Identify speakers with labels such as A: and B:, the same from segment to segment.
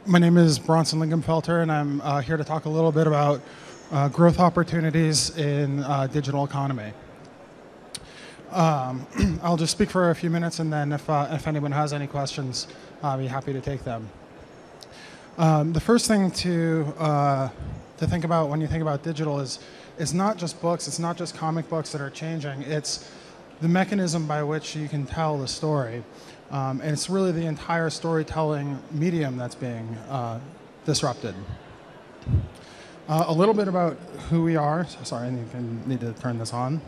A: My name is Bronson Lingenfelter, and I'm here to talk a little bit about growth opportunities in digital economy. I'll just speak for a few minutes, and then if anyone has any questions, I'll be happy to take them. The first thing to think about when you think about digital is it's not just books, it's not just comic books that are changing, it's the mechanism by which you can tell the story. And it's really the entire storytelling medium that's being disrupted. A little bit about who we are. Sorry, I need to turn this on.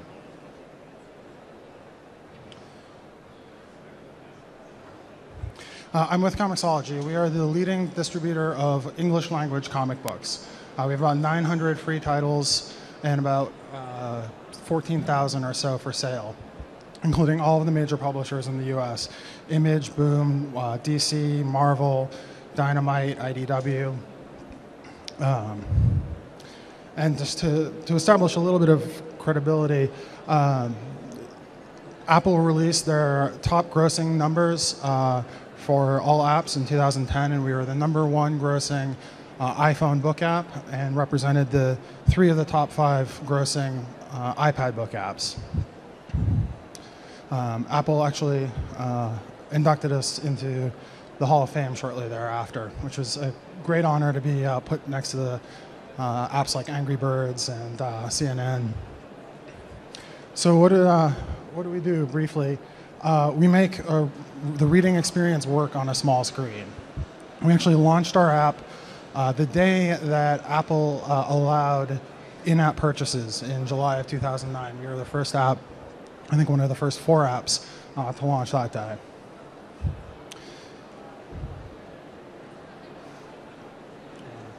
A: I'm with Comixology. We are the leading distributor of English language comic books. We have about 900 free titles and about 14,000 or so for sale, including all of the major publishers in the US: Image, Boom, DC, Marvel, Dynamite, IDW. And just to establish a little bit of credibility, Apple released their top grossing numbers for all apps in 2010, and we were the #1 grossing iPhone book app and represented the 3 of the top 5 grossing iPad book apps. Apple actually inducted us into the Hall of Fame shortly thereafter, which was a great honor to be put next to the apps like Angry Birds and CNN. So what do we do briefly? We make the reading experience work on a small screen. We actually launched our app the day that Apple allowed in-app purchases in July of 2009. We were the first app, I think one of the first 4 apps to launch that day.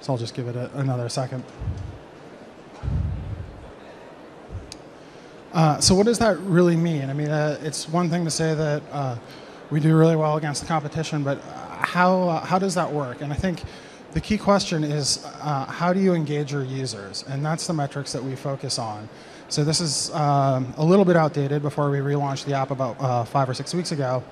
A: So I'll just give it another second. So what does that really mean? I mean, it's one thing to say that we do really well against the competition, but how does that work? And I think the key question is how do you engage your users? And that's the metrics that we focus on. So this is a little bit outdated before we relaunched the app about 5 or 6 weeks ago.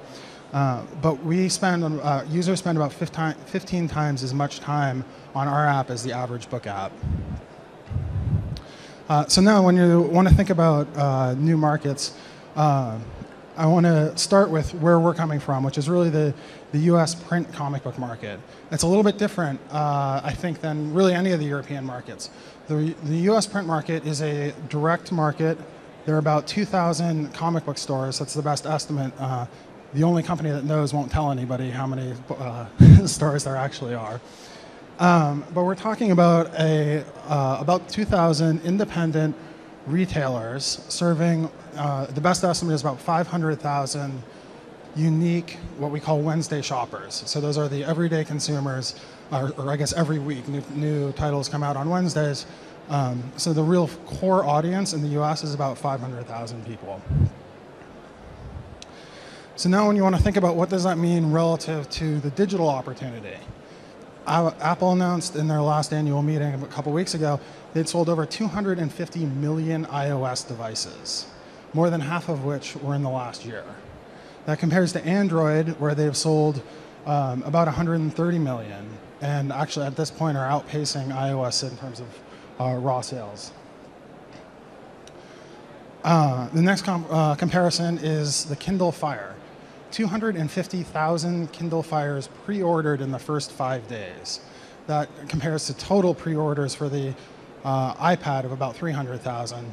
A: But users spend about 15 times as much time on our app as the average book app. So now when you want to think about new markets, I want to start with where we're coming from, which is really the US print comic book market. It's a little bit different, I think, than really any of the European markets. The US print market is a direct market. There are about 2,000 comic book stores. That's the best estimate. The only company that knows won't tell anybody how many stores there actually are. But we're talking about about 2,000 independent retailers serving, the best estimate is about 500,000 unique, what we call Wednesday shoppers. So those are the everyday consumers, or I guess every week new titles come out on Wednesdays. So the real core audience in the US is about 500,000 people. So now when you want to think about what does that mean relative to the digital opportunity, Apple announced in their last annual meeting a couple weeks ago they'd sold over 250 million iOS devices, more than half of which were in the last year. That compares to Android, where they've sold about 130 million, and actually at this point are outpacing iOS in terms of raw sales. The next comparison is the Kindle Fire. 250,000 Kindle Fires pre-ordered in the first 5 days. That compares to total pre-orders for the iPad of about 300,000,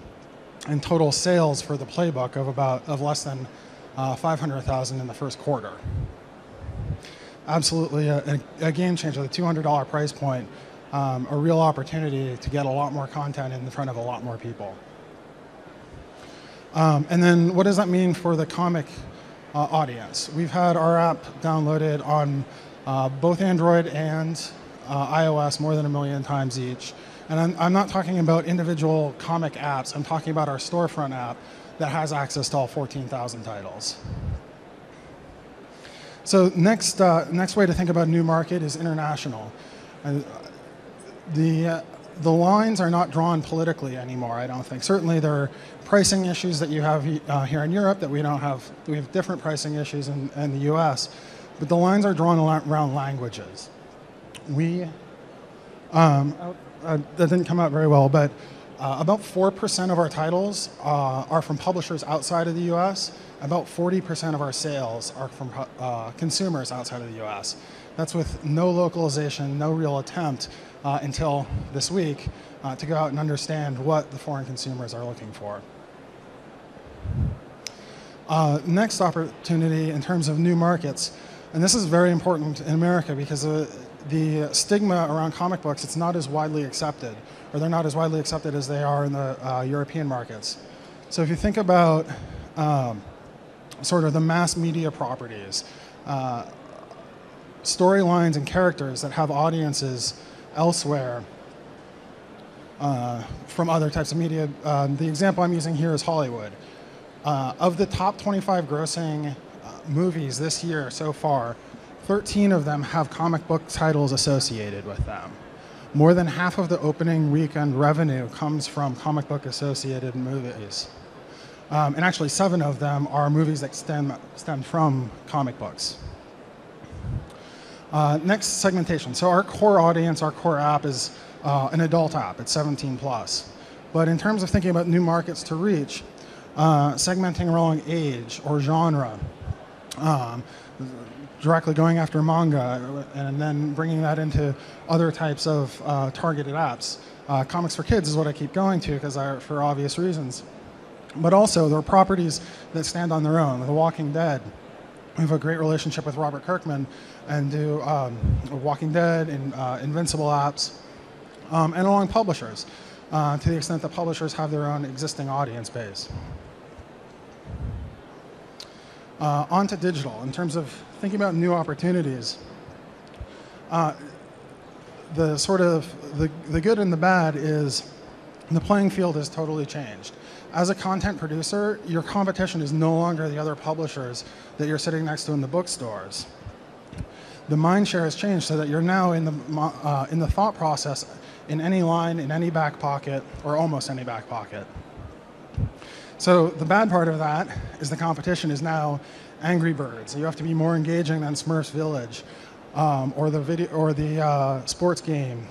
A: and total sales for the Playbook of less than 500,000 in the first quarter. Absolutely a game changer. The $200 price point, a real opportunity to get a lot more content in front of a lot more people. And then what does that mean for the comic audience? We've had our app downloaded on both Android and iOS more than 1 million times each. And I'm not talking about individual comic apps. I'm talking about our storefront app that has access to all 14,000 titles. So next way to think about a new market is international. The lines are not drawn politically anymore, I don't think. Certainly there are pricing issues that you have here in Europe that we don't have. We have different pricing issues in the US, but the lines are drawn around languages. that didn't come out very well, but about 4% of our titles are from publishers outside of the US. About 40% of our sales are from consumers outside of the US. That's with no localization, no real attempt until this week to go out and understand what the foreign consumers are looking for. Next opportunity in terms of new markets, and this is very important in America because the stigma around comic books, it's not as widely accepted, or they're not as widely accepted as they are in the European markets. So if you think about sort of the mass media properties, storylines and characters that have audiences elsewhere from other types of media, the example I'm using here is Hollywood. Of the top 25 grossing movies this year so far, 13 of them have comic book titles associated with them. More than half of the opening weekend revenue comes from comic book associated movies. And actually 7 of them are movies that stem from comic books. Next, segmentation. So our core audience, our core app is an adult app. It's 17 plus. But in terms of thinking about new markets to reach, segmenting along age or genre, directly going after manga, and then bringing that into other types of targeted apps. Comics for kids is what I keep going to because for obvious reasons. But also, there are properties that stand on their own. The Walking Dead. We have a great relationship with Robert Kirkman and do Walking Dead and Invincible apps, and along publishers, to the extent that publishers have their own existing audience base. On to digital. In terms of thinking about new opportunities, the good and the bad is the playing field has totally changed. As a content producer, your competition is no longer the other publishers that you're sitting next to in the bookstores. The mind share has changed so that you're now in the thought process in any line, in any back pocket, or almost any back pocket. So the bad part of that is the competition is now Angry Birds. You have to be more engaging than Smurfs Village, or the sports game.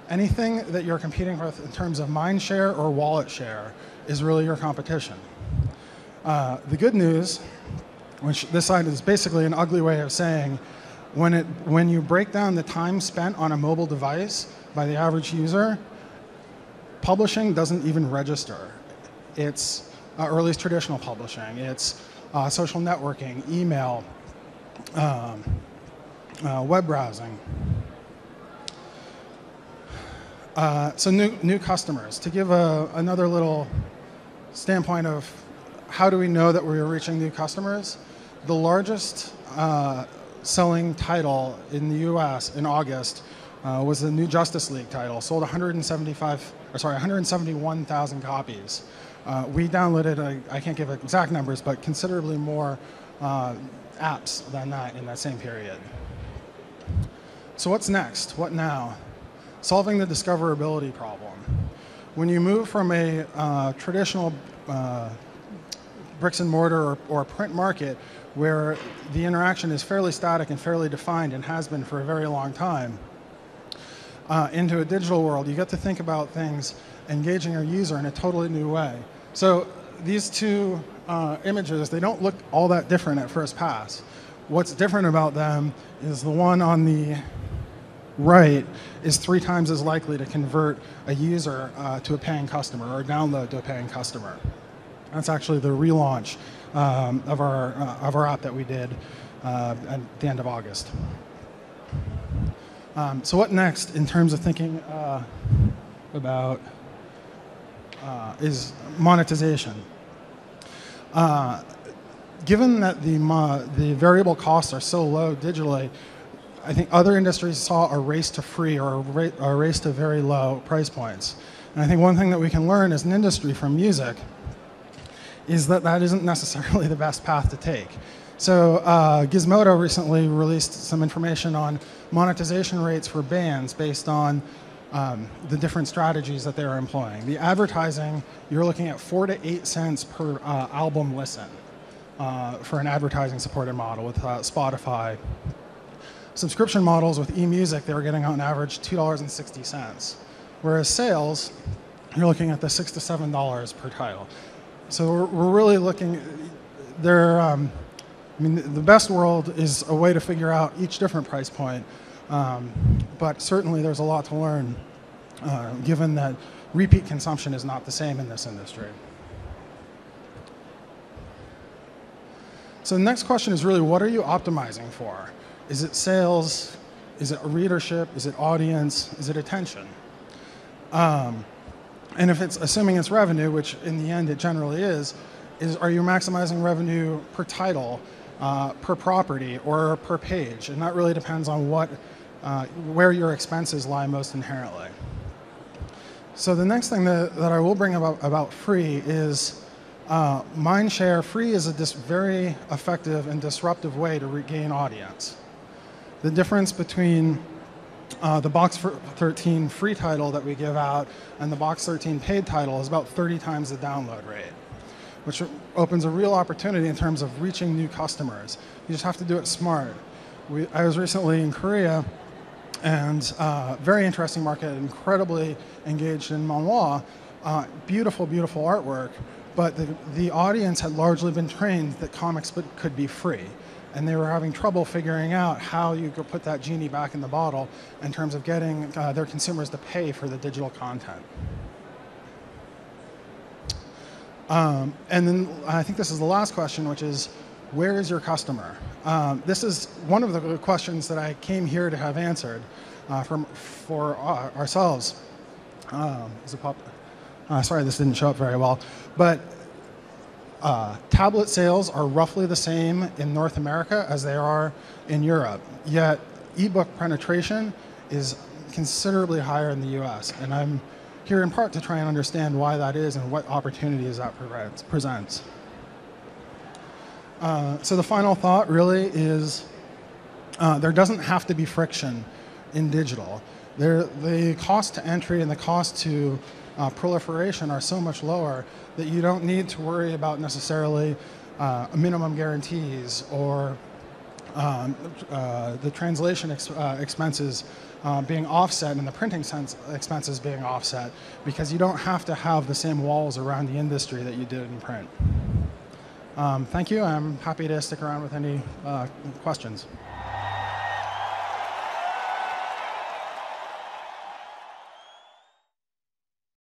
A: Anything that you're competing with in terms of mind share or wallet share is really your competition. The good news, which this side is basically an ugly way of saying, when you break down the time spent on a mobile device by the average user, publishing doesn't even register. It's or at least traditional publishing. It's social networking, email, web browsing. So new customers. To give another little standpoint of how do we know that we're reaching new customers, the largest selling title in the US in August was the new Justice League title, sold 171,000 copies. We downloaded, I can't give exact numbers, but considerably more apps than that in that same period. So what's next? What now? Solving the discoverability problem. When you move from a traditional bricks and mortar or print market where the interaction is fairly static and fairly defined and has been for a very long time, into a digital world, you get to think about things engaging your user in a totally new way. So these two images, they don't look all that different at first pass. What's different about them is the one on the right is 3 times as likely to convert a user to a paying customer or download to a paying customer. That's actually the relaunch of our app that we did at the end of August. So what next in terms of thinking about is monetization. Given that the variable costs are so low digitally, I think other industries saw a race to free or a race to very low price points. And I think one thing that we can learn as an industry from music is that that isn't necessarily the best path to take. So Gizmodo recently released some information on monetization rates for bands based on the different strategies that they're employing. The advertising, you're looking at 4 to 8 cents per album listen for an advertising supported model with Spotify. subscription models with eMusic, they were getting on average $2.60. Whereas sales, you're looking at the $6 to $7 per title. So we're really looking, I mean, the best world is a way to figure out each different price point, but certainly there's a lot to learn, given that repeat consumption is not the same in this industry. So the next question is really, what are you optimizing for? Is it sales? Is it readership? Is it audience? Is it attention? And if it's assuming it's revenue, which in the end it generally is are you maximizing revenue per title, per property, or per page? And that really depends on where your expenses lie most inherently. So the next thing that I will bring about free is mindshare. Free is a very effective and disruptive way to regain audience. The difference between the Box 13 free title that we give out and the Box 13 paid title is about 30 times the download rate, which opens a real opportunity in terms of reaching new customers. You just have to do it smart. I was recently in Korea, and very interesting market, incredibly engaged in manhwa, beautiful, beautiful artwork, but the audience had largely been trained that comics could be free. And they were having trouble figuring out how you could put that genie back in the bottle in terms of getting their consumers to pay for the digital content. And then I think this is the last question, which is, where is your customer? This is one of the questions that I came here to have answered for ourselves. Sorry, this didn't show up very well. But tablet sales are roughly the same in North America as they are in Europe, yet ebook penetration is considerably higher in the US. And I'm here in part to try and understand why that is and what opportunities that presents. So the final thought really is there doesn't have to be friction in digital. The cost to entry and the cost to proliferation are so much lower that you don't need to worry about necessarily minimum guarantees or the translation expenses being offset and the printing expenses being offset, because you don't have to have the same walls around the industry that you did in print. Thank you. I'm happy to stick around with any questions.